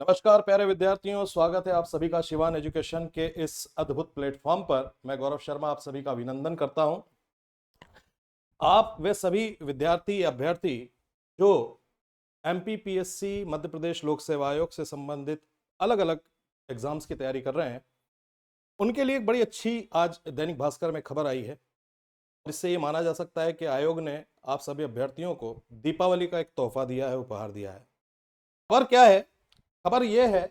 नमस्कार प्यारे विद्यार्थियों, स्वागत है आप सभी का शिवान एजुकेशन के इस अद्भुत प्लेटफॉर्म पर। मैं गौरव शर्मा आप सभी का अभिनंदन करता हूं। आप वे सभी विद्यार्थी अभ्यर्थी जो एमपीपीएससी मध्य प्रदेश लोक सेवा आयोग से संबंधित अलग अलग एग्जाम्स की तैयारी कर रहे हैं, उनके लिए एक बड़ी अच्छी आज दैनिक भास्कर में खबर आई है। इससे ये माना जा सकता है कि आयोग ने आप सभी अभ्यर्थियों को दीपावली का एक तोहफा दिया है, उपहार दिया है। खबर क्या है? खबर यह है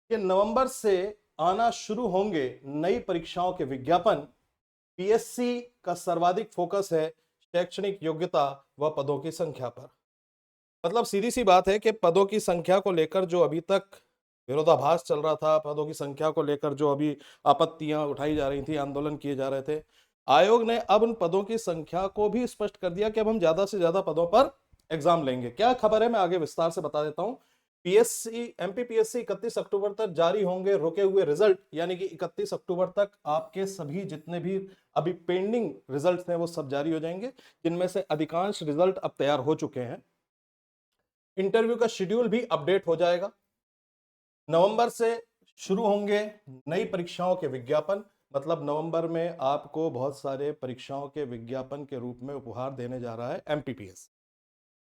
कि नवंबर से आना शुरू होंगे नई परीक्षाओं के विज्ञापन। पीएससी का सर्वाधिक फोकस है शैक्षणिक योग्यता व पदों की संख्या पर। मतलब सीधी सी बात है कि पदों की संख्या को लेकर जो अभी तक विरोधाभास चल रहा था, पदों की संख्या को लेकर जो अभी आपत्तियां उठाई जा रही थी, आंदोलन किए जा रहे थे, आयोग ने अब उन पदों की संख्या को भी स्पष्ट कर दिया कि अब हम ज्यादा से ज्यादा पदों पर एग्जाम लेंगे। क्या खबर है मैं आगे विस्तार से बता देता हूं। पीएससी एमपीपीएससी 31 अक्टूबर तक जारी होंगे रुके हुए रिजल्ट, यानी कि 31 अक्टूबर तक आपके सभी जितने भी अभी पेंडिंग रिजल्ट्स हैं वो सब जारी हो जाएंगे, जिनमें से अधिकांश रिजल्ट अब तैयार हो चुके हैं। इंटरव्यू का शेड्यूल भी अपडेट हो जाएगा। नवंबर से शुरू होंगे नई परीक्षाओं के विज्ञापन। मतलब नवंबर में आपको बहुत सारे परीक्षाओं के विज्ञापन के रूप में उपहार देने जा रहा है एमपीपीएस।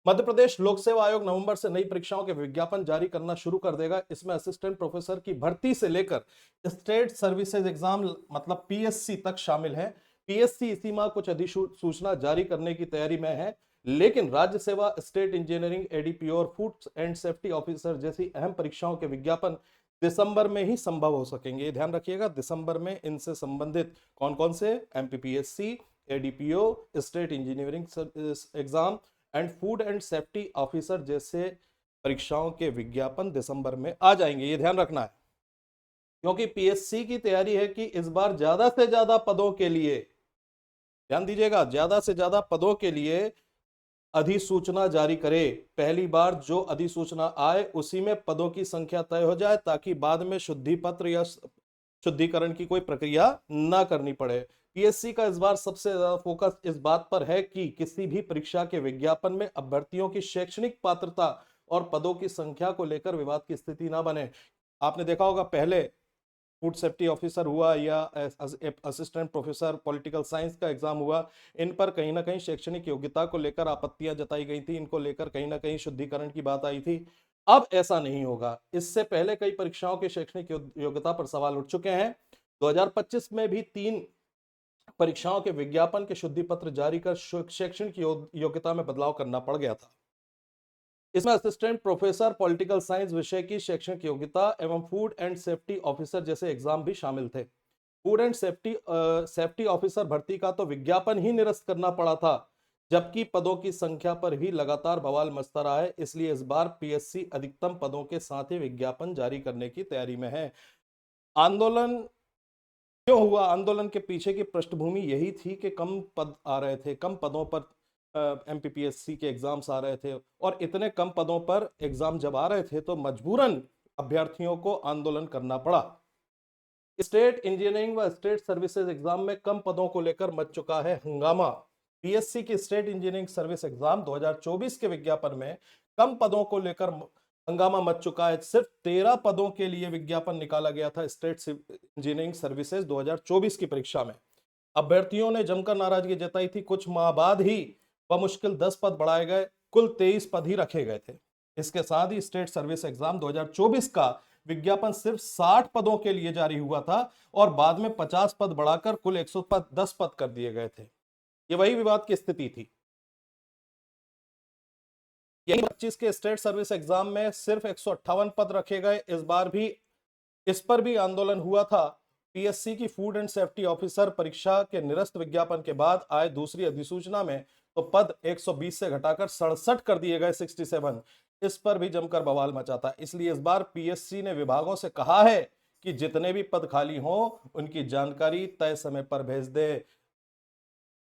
मध्य प्रदेश लोक सेवा आयोग नवंबर से नई परीक्षाओं के विज्ञापन जारी करना शुरू कर देगा। इसमें असिस्टेंट प्रोफेसर की भर्ती से लेकर स्टेट सर्विसेज एग्जाम मतलब पीएससी तक शामिल है। पीएससी इसी माह कुछ अधिसूचना जारी करने की तैयारी में है, लेकिन राज्य सेवा, स्टेट इंजीनियरिंग, एडीपीओ और फूड एंड सेफ्टी ऑफिसर जैसी अहम परीक्षाओं के विज्ञापन दिसंबर में ही संभव हो सकेंगे। ध्यान रखिएगा, दिसंबर में इनसे संबंधित कौन कौन से MPPSC, ADPO, state engineering exam and food and safety officer जैसे परीक्षाओं के विज्ञापन दिसंबर में आ जाएंगे। ये ध्यान रखना है, क्योंकि पीएससी की तैयारी है कि इस बार ज्यादा से ज्यादा पदों के लिए, ध्यान दीजिएगा, ज्यादा से ज्यादा पदों के लिए अधिसूचना जारी करे। पहली बार जो अधिसूचना आए उसी में पदों की संख्या तय हो जाए, ताकि बाद में शुद्धि पत्र या शुद्धिकरण की कोई प्रक्रिया ना करनी पड़े। पीएससी का इस बार सबसे ज्यादा फोकस इस बात पर है कि किसी भी परीक्षा के विज्ञापन में अभ्यर्थियों की शैक्षणिक पात्रता और पदों की संख्या को लेकर विवाद की स्थिति ना बने। आपने देखा होगा, पहले फूड सेफ्टी ऑफिसर हुआ या असिस्टेंट प्रोफेसर पॉलिटिकल साइंस का एग्जाम हुआ, इन पर कहीं ना कहीं शैक्षणिक योग्यता को लेकर आपत्तियां जताई गई थी, इनको लेकर कहीं ना कहीं शुद्धिकरण की बात आई थी। अब ऐसा नहीं होगा। इससे पहले कई परीक्षाओं की शैक्षणिक योग्यता पर सवाल उठ चुके हैं। 2025 में भी 3 परीक्षाओं के विज्ञापन के शुद्धि पत्र जारी कर शैक्षणिक योग्यता में बदलाव करना पड़ गया था। इसमें असिस्टेंट प्रोफेसर पॉलिटिकल साइंस विषय की शैक्षणिक योग्यता एवं फूड एंड सेफ्टी ऑफिसर जैसे एग्जाम भी शामिल थे। फूड एंड सेफ्टी ऑफिसर भर्ती का तो विज्ञापन ही निरस्त करना पड़ा था, जबकि पदों की संख्या पर ही लगातार बवाल मचता रहा है। इसलिए इस बार पीएससी अधिकतम पदों के साथ ही विज्ञापन जारी करने की तैयारी में है। आंदोलन क्यों हुआ? आंदोलन के पीछे की पृष्ठभूमि यही थी कि कम पद आ रहे थे, कम पदों पर एमपीपीएससी के एग्जाम्स आ रहे थे, और इतने कम पदों पर एग्जाम जब आ रहे थे तो मजबूरन अभ्यर्थियों को आंदोलन करना पड़ा। स्टेट इंजीनियरिंग व स्टेट सर्विसेज एग्जाम में कम पदों को लेकर मच चुका है हंगामा। पीएससी की स्टेट इंजीनियरिंग सर्विस एग्जाम 2024 के विज्ञापन में कम पदों को लेकर हंगामा मच चुका है। सिर्फ 13 पदों के लिए विज्ञापन निकाला गया था स्टेट इंजीनियरिंग सर्विसेज 2024 की परीक्षा में। अभ्यर्थियों ने जमकर नाराजगी जताई थी। कुछ माह बाद ही बमुश्किल 10 पद बढ़ाए गए, कुल 23 पद ही रखे गए थे। इसके साथ ही स्टेट सर्विस एग्जाम 2024 का विज्ञापन सिर्फ 60 पदों के लिए जारी हुआ था, और बाद में 50 पद बढ़ाकर कुल 110 पद कर दिए गए थे। ये वही विवाद की स्थिति थी। यही 25 के स्टेट सर्विस एग्जाम में सिर्फ 158 पद रखे गए। इस बार भी इस पर भी आंदोलन हुआ था। पीएससी की फूड एंड सेफ्टी ऑफिसर परीक्षा के निरस्त विज्ञापन के बाद आए दूसरी अधिसूचना में तो पद 120 से घटाकर 67 कर दिए गए, 67। इस पर भी जमकर बवाल मचा था। इसलिए इस बार पीएससी ने विभागों से कहा है कि जितने भी पद खाली हों उनकी जानकारी तय समय पर भेज दे।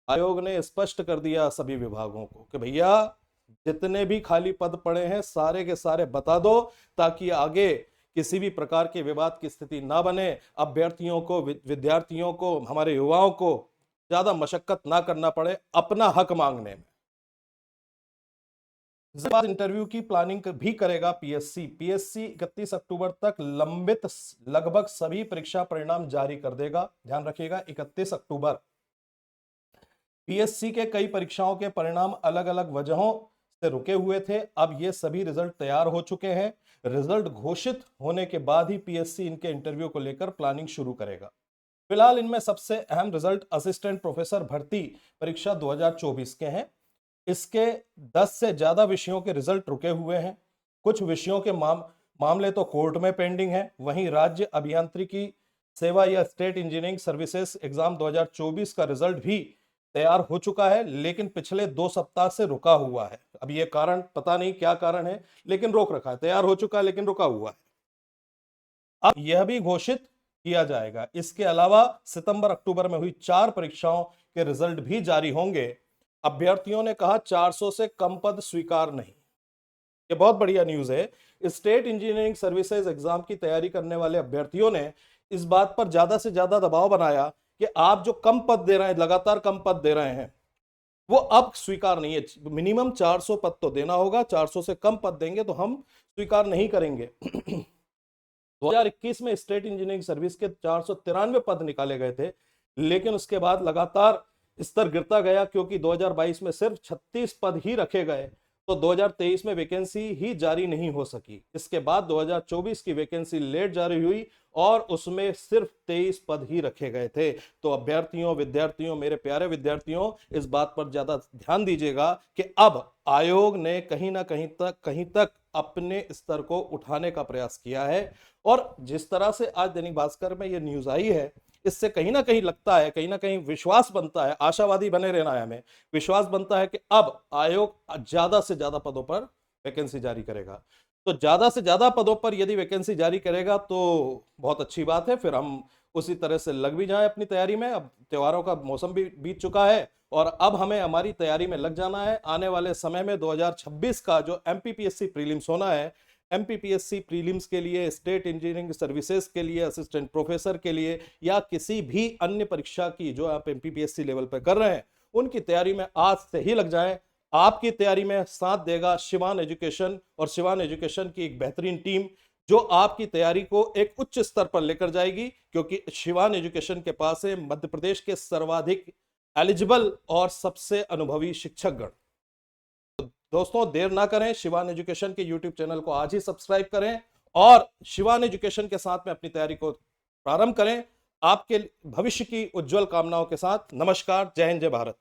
आयोग ने स्पष्ट कर दिया सभी विभागों को कि भैया, जितने भी खाली पद पड़े हैं सारे के सारे बता दो, ताकि आगे किसी भी प्रकार के विवाद की स्थिति ना बने। अभ्यर्थियों को, विद्यार्थियों को, हमारे युवाओं को ज्यादा मशक्कत ना करना पड़े अपना हक मांगने में। इसके बाद इंटरव्यू की प्लानिंग भी करेगा पीएससी। पीएससी 31 अक्टूबर तक लंबित लगभग सभी परीक्षा परिणाम जारी कर देगा। ध्यान रखिएगा 31 अक्टूबर। पीएससी के कई परीक्षाओं के परिणाम अलग अलग वजहों से रुके हुए थे, अब ये सभी रिजल्ट तैयार हो चुके हैं। रिजल्ट घोषित होने के बाद ही पीएससी इनके इंटरव्यू को लेकर प्लानिंग शुरू करेगा। फिलहाल इनमें सबसे अहम रिजल्ट असिस्टेंट प्रोफेसर भर्ती परीक्षा 2024 के हैं। इसके 10 से ज्यादा विषयों के रिजल्ट रुके हुए हैं। कुछ विषयों के मामले तो कोर्ट में पेंडिंग है। वहीं राज्य अभियांत्रिकी सेवा या स्टेट इंजीनियरिंग सर्विसेज एग्जाम 2024 का रिजल्ट भी तैयार हो चुका है, लेकिन पिछले 2 सप्ताह से रुका हुआ है। अब ये कारण पता नहीं क्या कारण है, लेकिन रोक रखा है। तैयार हो चुका है लेकिन रुका हुआ है। अब यह भी घोषित किया जाएगा। इसके अलावा सितंबर अक्टूबर में हुई 4 परीक्षाओं के रिजल्ट भी जारी होंगे। अभ्यर्थियों ने कहा 400 से कम पद स्वीकार नहीं। ये बहुत बढ़िया न्यूज है। स्टेट इंजीनियरिंग सर्विसेज एग्जाम की तैयारी करने वाले अभ्यर्थियों ने इस बात पर ज्यादा से ज्यादा दबाव बनाया कि आप जो कम पद दे रहे हैं, लगातार कम पद दे रहे हैं, वो अब स्वीकार नहीं है। मिनिमम 400 पद तो देना होगा। 400 से कम पद देंगे तो हम स्वीकार नहीं करेंगे। 2021 में स्टेट इंजीनियरिंग सर्विस के 493 पद निकाले गए थे, लेकिन उसके बाद लगातार स्तर गिरता गया, क्योंकि 2022 में सिर्फ 36 पद ही रखे गए, तो 2023 में वैकेंसी ही जारी नहीं हो सकी। इसके बाद 2024 की वैकेंसी लेट जारी हुई और उसमें सिर्फ 23 पद ही रखे गए थे। तो अभ्यर्थियों, विद्यार्थियों, मेरे प्यारे विद्यार्थियों, इस बात पर ज्यादा ध्यान दीजिएगा कि अब आयोग ने कहीं ना कहीं तक अपने स्तर को उठाने का प्रयास किया है। और जिस तरह से आज दैनिक भास्कर में यह न्यूज आई है, इससे कहीं ना कहीं लगता है, कहीं ना कहीं विश्वास बनता है, आशावादी बने रहना है हमें, विश्वास बनता है कि अब आयोग ज्यादा से ज्यादा पदों पर वैकेंसी जारी करेगा। तो ज्यादा से ज्यादा पदों पर यदि वैकेंसी जारी करेगा तो बहुत अच्छी बात है। फिर हम उसी तरह से लग भी जाएं अपनी तैयारी में। अब त्योहारों का मौसम भी बीत चुका है और अब हमें हमारी तैयारी में लग जाना है। आने वाले समय में 2026 का जो एमपीपीएससी प्रीलिम्स होना है, एमपीपीएससी प्रीलिम्स के लिए, स्टेट इंजीनियरिंग सर्विसेज के लिए, असिस्टेंट प्रोफेसर के लिए, या किसी भी अन्य परीक्षा की जो आप एमपीपीएससी लेवल पर कर रहे हैं, उनकी तैयारी में आज से ही लग जाएं। आपकी तैयारी में साथ देगा शिवान एजुकेशन, और शिवान एजुकेशन की एक बेहतरीन टीम जो आपकी तैयारी को एक उच्च स्तर पर लेकर जाएगी, क्योंकि शिवान एजुकेशन के पास है मध्य प्रदेश के सर्वाधिक एलिजिबल और सबसे अनुभवी शिक्षकगण। दोस्तों, देर ना करें, शिवान एजुकेशन के यूट्यूब चैनल को आज ही सब्सक्राइब करें और शिवान एजुकेशन के साथ में अपनी तैयारी को प्रारंभ करें। आपके भविष्य की उज्जवल कामनाओं के साथ नमस्कार। जय हिंद, जय भारत।